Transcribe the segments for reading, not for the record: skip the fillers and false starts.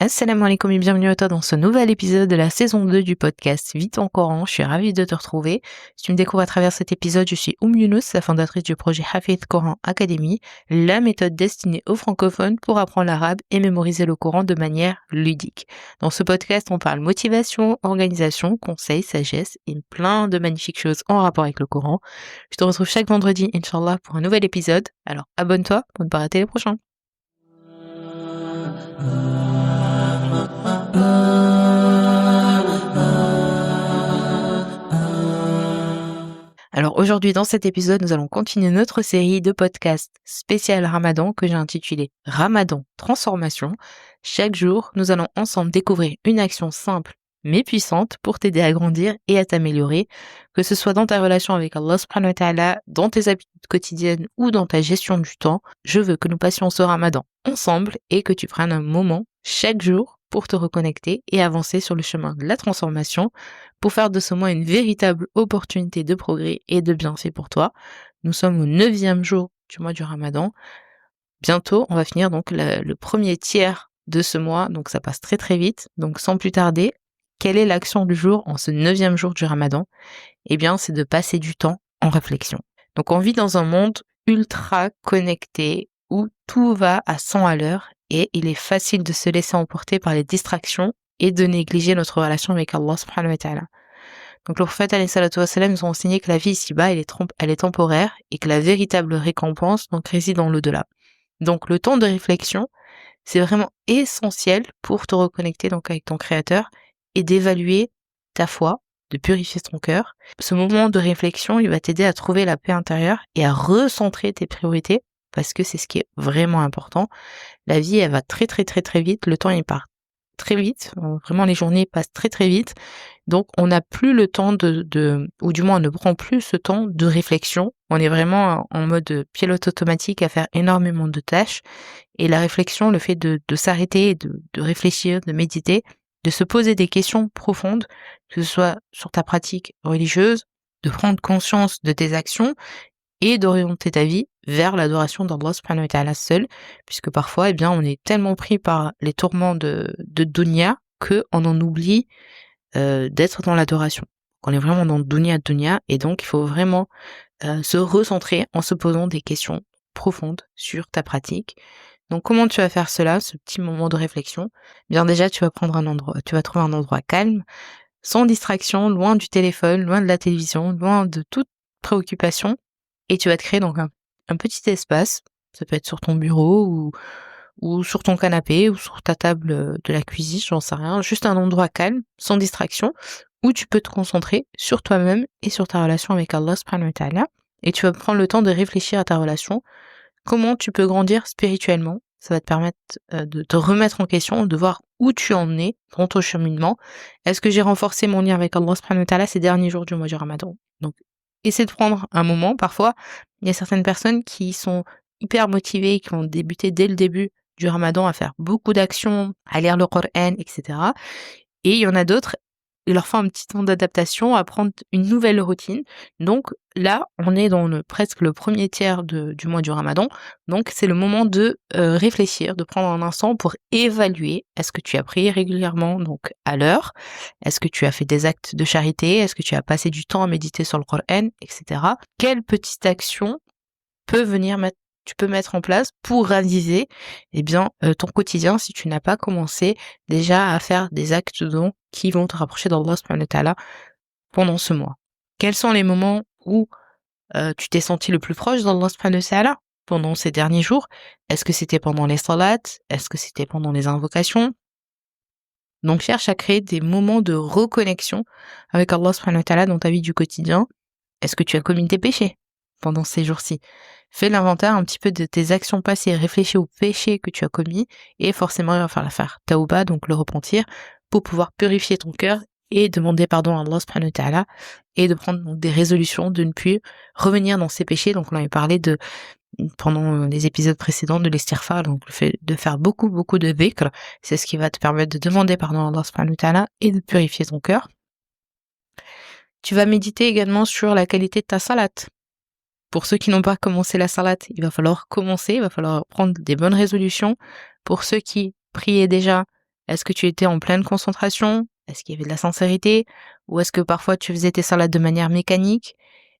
Assalamu alaikum et bienvenue à toi dans ce nouvel épisode de la saison 2 du podcast Vite en Coran. Je suis ravie de te retrouver. Si tu me découvres à travers cet épisode, je suis Younous, la fondatrice du projet Hafid Coran Academy, la méthode destinée aux francophones pour apprendre l'arabe et mémoriser le Coran de manière ludique. Dans ce podcast, on parle motivation, organisation, conseils, sagesse et plein de magnifiques choses en rapport avec le Coran. Je te retrouve chaque vendredi, Inch'Allah, pour un nouvel épisode. Alors abonne-toi pour ne pas rater les prochains. Alors aujourd'hui dans cet épisode, nous allons continuer notre série de podcasts spécial Ramadan que j'ai intitulé Ramadan Transformation. Chaque jour, nous allons ensemble découvrir une action simple mais puissante pour t'aider à grandir et à t'améliorer, que ce soit dans ta relation avec Allah subhanahu wa ta'ala, dans tes habitudes quotidiennes ou dans ta gestion du temps. Je veux que nous passions ce Ramadan ensemble et que tu prennes un moment chaque jour pour te reconnecter et avancer sur le chemin de la transformation pour faire de ce mois une véritable opportunité de progrès et de bienfait pour toi. Nous sommes au 9e jour du mois du Ramadan. Bientôt, on va finir donc le premier tiers de ce mois, donc ça passe très très vite. Donc sans plus tarder, quelle est l'action du jour en ce 9e jour du Ramadan ? Eh bien, c'est de passer du temps en réflexion. Donc on vit dans un monde ultra connecté où tout va à 100 à l'heure et il est facile de se laisser emporter par les distractions et de négliger notre relation avec Allah subhanahu wa ta'ala. Donc le prophète alayhi salatu wa salam nous a enseigné que la vie ici-bas, elle est temporaire et que la véritable récompense donc réside dans l'au-delà. Donc le temps de réflexion, c'est vraiment essentiel pour te reconnecter donc avec ton créateur et d'évaluer ta foi, de purifier ton cœur. Ce moment de réflexion, il va t'aider à trouver la paix intérieure et à recentrer tes priorités parce que c'est ce qui est vraiment important. La vie, elle va très très très très vite, le temps il part très vite, vraiment les journées passent très très vite, donc on n'a plus le temps ou du moins on ne prend plus ce temps de réflexion, on est vraiment en mode pilote automatique à faire énormément de tâches, et la réflexion, le fait de s'arrêter, de réfléchir, de méditer, de se poser des questions profondes, que ce soit sur ta pratique religieuse, de prendre conscience de tes actions, et d'orienter ta vie vers l'adoration d'Allah subhanahu wa ta'ala seul, puisque parfois, on est tellement pris par les tourments de dunya qu'on en oublie d'être dans l'adoration. On est vraiment dans dunya, et donc il faut vraiment se recentrer en se posant des questions profondes sur ta pratique. Donc comment tu vas faire cela, ce petit moment de réflexion ? Bien déjà, tu vas trouver un endroit calme, sans distraction, loin du téléphone, loin de la télévision, loin de toute préoccupation. Et tu vas te créer donc un petit espace, ça peut être sur ton bureau ou sur ton canapé ou sur ta table de la cuisine, j'en sais rien, juste un endroit calme, sans distraction, où tu peux te concentrer sur toi-même et sur ta relation avec Allah subhanahu wa ta'ala. Et tu vas prendre le temps de réfléchir à ta relation, comment tu peux grandir spirituellement. Ça va te permettre de te remettre en question, de voir où tu en es dans ton cheminement. Est-ce que j'ai renforcé mon lien avec Allah subhanahu wa ta'ala ces derniers jours du mois du Ramadan ? Donc, essaie de prendre un moment. Parfois, il y a certaines personnes qui sont hyper motivées, qui ont débuté dès le début du Ramadan à faire beaucoup d'actions, à lire le Coran, etc. Et il y en a d'autres, il leur faut un petit temps d'adaptation, à prendre une nouvelle routine. Donc là, on est dans presque le premier tiers du mois du Ramadan. Donc c'est le moment de réfléchir, de prendre un instant pour évaluer, est-ce que tu as prié régulièrement donc à l'heure ? Est-ce que tu as fait des actes de charité ? Est-ce que tu as passé du temps à méditer sur le Coran, etc. Quelle petite action tu peux mettre en place pour raviver ton quotidien si tu n'as pas commencé déjà à faire des actes qui vont te rapprocher d'Allah subhanahu wa ta'ala pendant ce mois. Quels sont les moments où tu t'es senti le plus proche d'Allah subhanahu wa ta'ala pendant ces derniers jours ? Est-ce que c'était pendant les salats ? Est-ce que c'était pendant les invocations ? Donc cherche à créer des moments de reconnexion avec Allah subhanahu wa ta'ala dans ta vie du quotidien. Est-ce que tu as commis des péchés pendant ces jours-ci ? Fais l'inventaire un petit peu de tes actions passées, réfléchis aux péchés que tu as commis et forcément il va falloir faire tauba, donc le repentir, pour pouvoir purifier ton cœur et demander pardon à Allah subhanahu wa ta'ala et de prendre donc des résolutions de ne plus revenir dans ces péchés. Donc on avait parlé pendant les épisodes précédents de l'istighfar, donc le fait de faire beaucoup de dhikr, c'est ce qui va te permettre de demander pardon à Allah subhanahu wa ta'ala et de purifier ton cœur. Tu vas méditer également sur la qualité de ta salat. Pour ceux qui n'ont pas commencé la salat, il va falloir commencer, il va falloir prendre des bonnes résolutions. Pour ceux qui priaient déjà, Est-ce que tu étais en pleine concentration? Est-ce qu'il y avait de la sincérité? Ou est-ce que parfois tu faisais tes salades de manière mécanique?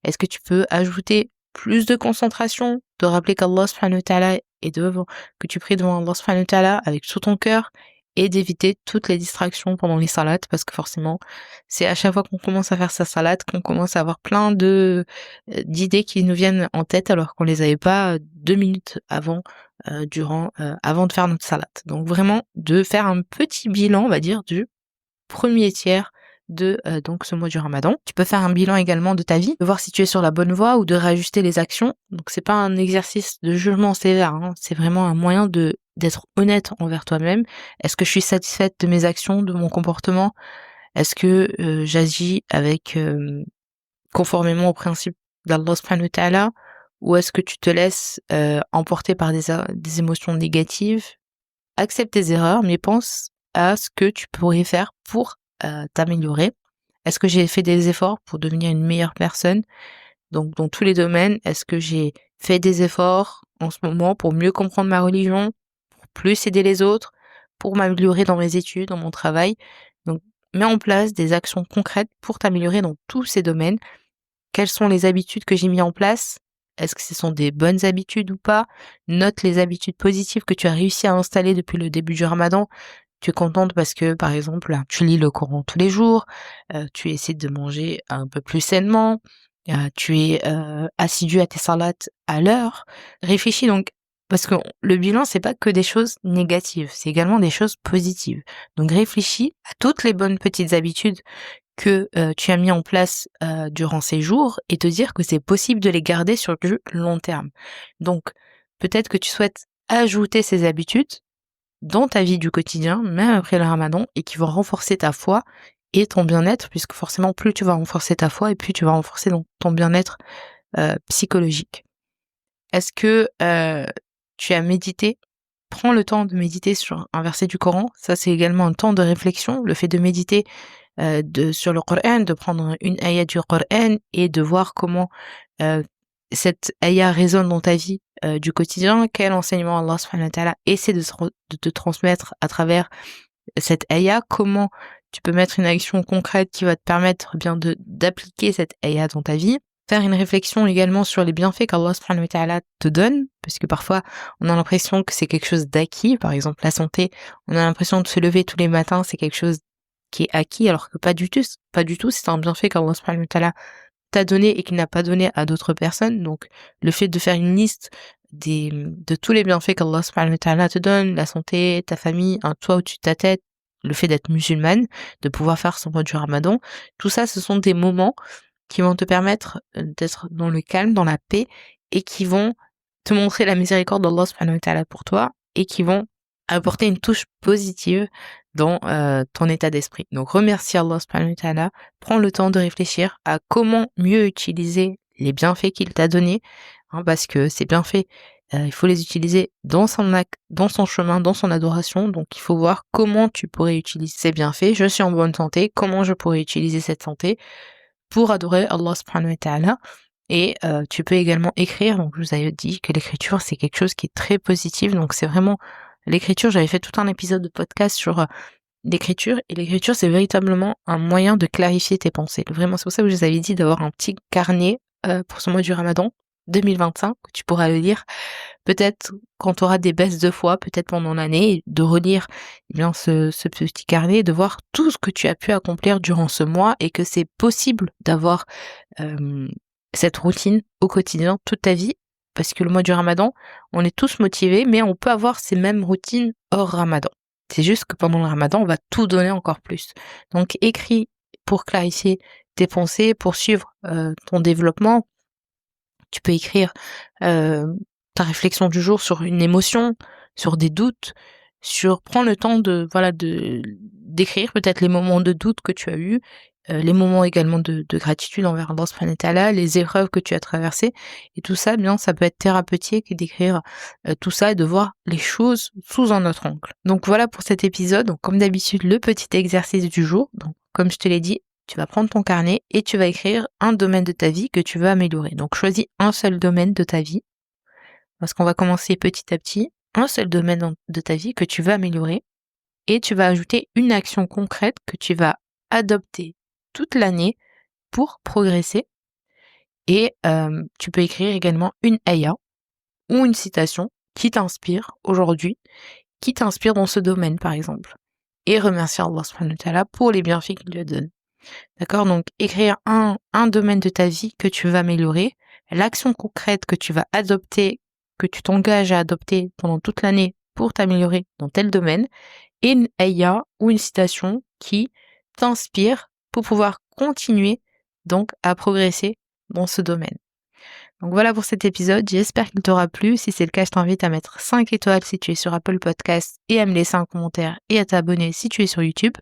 Est-ce que tu peux ajouter plus de concentration, te rappeler qu'Allah subhanahu wa ta'ala est devant, que tu pries devant Allah subhanahu wa ta'ala avec tout ton cœur, et d'éviter toutes les distractions pendant les salades, parce que forcément, c'est à chaque fois qu'on commence à faire sa salade qu'on commence à avoir plein d'idées qui nous viennent en tête alors qu'on les avait pas 2 minutes avant, avant de faire notre salade. Donc vraiment, de faire un petit bilan, on va dire, du premier tiers de donc ce mois du Ramadan. Tu peux faire un bilan également de ta vie, de voir si tu es sur la bonne voie ou de réajuster les actions. Donc c'est pas un exercice de jugement sévère, hein, c'est vraiment un moyen d'être honnête envers toi-même. Est-ce que je suis satisfaite de mes actions, de mon comportement? Est-ce que j'agis avec conformément aux principes d'Allah subhanahu wa ta'ala, ou est-ce que tu te laisses emporter par des émotions négatives? Accepte tes erreurs, mais pense à ce que tu pourrais faire pour t'améliorer. Est-ce que j'ai fait des efforts pour devenir une meilleure personne? Donc dans tous les domaines, est-ce que j'ai fait des efforts en ce moment pour mieux comprendre ma religion, pour plus aider les autres, pour m'améliorer dans mes études, dans mon travail? Donc mets en place des actions concrètes pour t'améliorer dans tous ces domaines. Quelles sont les habitudes que j'ai mis en place? Est-ce que ce sont des bonnes habitudes ou pas? Note les habitudes positives que tu as réussi à installer depuis le début du Ramadan. Tu es contente parce que, par exemple, tu lis le Coran tous les jours, tu essaies de manger un peu plus sainement, tu es assidue à tes salades à l'heure. Réfléchis donc, parce que le bilan, c'est pas que des choses négatives, c'est également des choses positives. Donc réfléchis à toutes les bonnes petites habitudes que tu as mis en place durant ces jours et te dire que c'est possible de les garder sur du long terme. Donc peut-être que tu souhaites ajouter ces habitudes dans ta vie du quotidien, même après le Ramadan, et qui vont renforcer ta foi et ton bien-être, puisque forcément plus tu vas renforcer ta foi et plus tu vas renforcer donc ton bien-être psychologique. Est-ce que tu as médité? Prends le temps de méditer sur un verset du Coran. Ça, c'est également un temps de réflexion. Le fait de méditer sur le Coran, de prendre une ayah du Coran et de voir comment cette ayah résonne dans ta vie du quotidien, quel enseignement Allah subhanahu wa ta'ala essaie de te transmettre à travers cette ayah, comment tu peux mettre une action concrète qui va te permettre bien d'appliquer cette ayah dans ta vie. Faire une réflexion également sur les bienfaits qu'Allah subhanahu wa ta'ala te donne, parce que parfois on a l'impression que c'est quelque chose d'acquis, par exemple la santé, on a l'impression de se lever tous les matins, c'est quelque chose qui est acquis, alors que pas du tout, c'est un bienfait qu'Allah subhanahu wa ta'ala t'a donné et qu'il n'a pas donné à d'autres personnes. Donc le fait de faire une liste de tous les bienfaits qu'Allah subhanahu wa ta'ala te donne, la santé, ta famille, un toit au-dessus de ta tête, le fait d'être musulmane, de pouvoir faire son mois du Ramadan, tout ça, ce sont des moments qui vont te permettre d'être dans le calme, dans la paix, et qui vont te montrer la miséricorde d'Allah subhanahu wa ta'ala pour toi, et qui vont apporter une touche positive dans ton état d'esprit. Donc remercie Allah subhanahu wa ta'ala, prends le temps de réfléchir à comment mieux utiliser les bienfaits qu'il t'a donnés, hein, parce que ces bienfaits, il faut les utiliser dans son acte, dans son chemin, dans son adoration. Donc il faut voir comment tu pourrais utiliser ces bienfaits. Je suis en bonne santé, comment je pourrais utiliser cette santé pour adorer Allah subhanahu wa ta'ala. Et tu peux également écrire. Donc je vous avais dit que l'écriture, c'est quelque chose qui est très positif. Donc c'est vraiment l'écriture, j'avais fait tout un épisode de podcast sur l'écriture, et l'écriture, c'est véritablement un moyen de clarifier tes pensées. Vraiment, c'est pour ça que je vous avais dit d'avoir un petit carnet pour ce mois du Ramadan 2025, que tu pourras le lire peut-être quand tu auras des baisses de foi, peut-être pendant l'année, de relire bien ce petit carnet, de voir tout ce que tu as pu accomplir durant ce mois, et que c'est possible d'avoir cette routine au quotidien toute ta vie. Parce que le mois du Ramadan, on est tous motivés, mais on peut avoir ces mêmes routines hors Ramadan. C'est juste que pendant le Ramadan, on va tout donner encore plus. Donc écris pour clarifier tes pensées, pour suivre ton développement. Tu peux écrire ta réflexion du jour sur une émotion, sur des doutes, prends le temps d'écrire peut-être les moments de doute que tu as eus, les moments également de gratitude envers Allah subhanahu wa ta'ala, les épreuves que tu as traversées, et tout ça, bien, ça peut être thérapeutique d'écrire tout ça et de voir les choses sous un autre angle. Donc voilà pour cet épisode. Donc comme d'habitude, le petit exercice du jour. Donc comme je te l'ai dit, tu vas prendre ton carnet et tu vas écrire un domaine de ta vie que tu veux améliorer. Donc choisis un seul domaine de ta vie, parce qu'on va commencer petit à petit. Un seul domaine de ta vie que tu veux améliorer, et tu vas ajouter une action concrète que tu vas adopter toute l'année pour progresser. Et tu peux écrire également une aya ou une citation qui t'inspire aujourd'hui, qui t'inspire dans ce domaine par exemple. Et remercier Allah subhanahu wa ta'ala pour les bienfaits qu'il te donne. D'accord? Donc écrire un domaine de ta vie que tu vas améliorer, l'action concrète que tu vas adopter, que tu t'engages à adopter pendant toute l'année pour t'améliorer dans tel domaine, et une aya ou une citation qui t'inspire pour pouvoir continuer donc à progresser dans ce domaine. Donc voilà pour cet épisode, j'espère qu'il t'aura plu. Si c'est le cas, je t'invite à mettre 5 étoiles si tu es sur Apple Podcasts et à me laisser un commentaire et à t'abonner si tu es sur YouTube.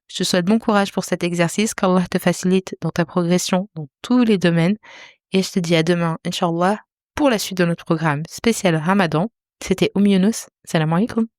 Je te souhaite bon courage pour cet exercice, qu'Allah te facilite dans ta progression dans tous les domaines. Et je te dis à demain, Inch'Allah, pour la suite de notre programme spécial Ramadan. C'était Younous. Salam alaikum.